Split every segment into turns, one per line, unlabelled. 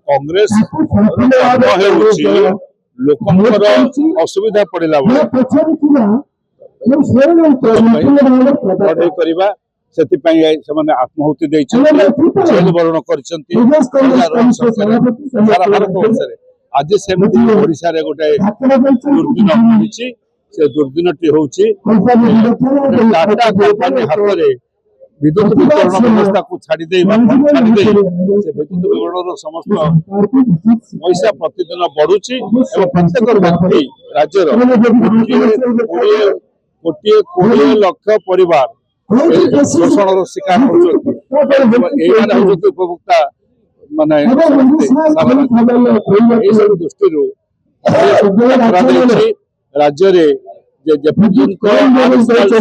कांग्रेस लोकंर असुविधा पड़ला आत्माहुति जेल बरण कर सारा भारत वर्ष आज सेमती ओडिशा रे गोटे दुर्दिन मिली से दुर्दिन टी होची टाटा कंपनी हाथ में विद्युत वितरण व्यवस्था को छाड़ी से विद्युत वितरण समस्त पैसा प्रतिदिन बढ़ुची और प्रत्येक व्यक्ति राज्यर 20 लाख परिवार शोषण शिकार उपभोक्ता माने दृष्टि राज्य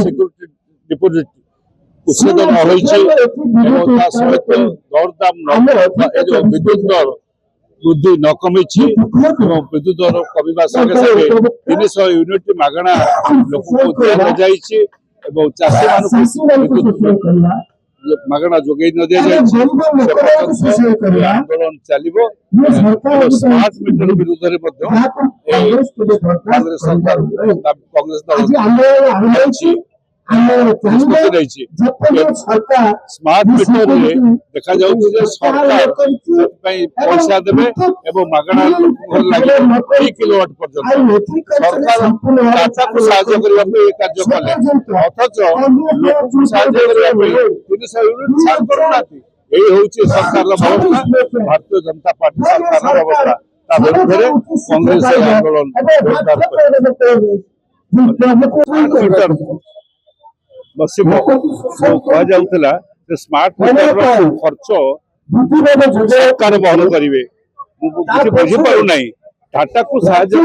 सिक्यूरिटी डिपोजिट उच्छेद न सहित दरदाम विद्युत दर वृद्धि न कमी विद्युत दर कमिवा संगे संगे 300 यूनिट मागणा लोक चाषी मागणा जोगे न दिया आंदोलन चलो स्मार्ट मीटर विरुद्ध कांग्रेस सरकार कांग्रेस दल स्मार्ट मीटर देखा सरकार पैसा देवे मागणा लगे 3 किलोवाट पर्यंत सरकार टाटा को साहाय्य करने कार्य कले अथच लोक साहाय्य करने 300 यूनिट छाड़ करूना यही हूँ सरकार व्यवस्था भारतीय जनता पार्टी सरकार व्यवस्था विरुद्ध कांग्रेस आंदोलन जोरदार स्मार्ट मीटर खर्च सरकार बहन करेंगे बुझीपार टाटा को साहाय्य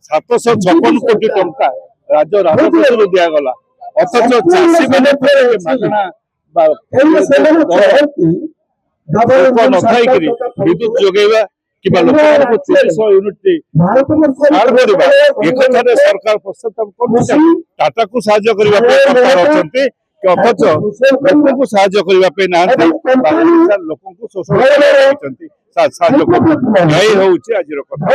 756 कोटी टंका राज्य राजकोष दिगला अथच चाषी मैंने मागणा विद्युत जोगेवा कि 300 यूनिट सरकार प्रस्ताव टाटा को साहाय्य करने अथच लोक को साहाय्य करने लोक शोषण साहाय्य यही हूँ आज कथा।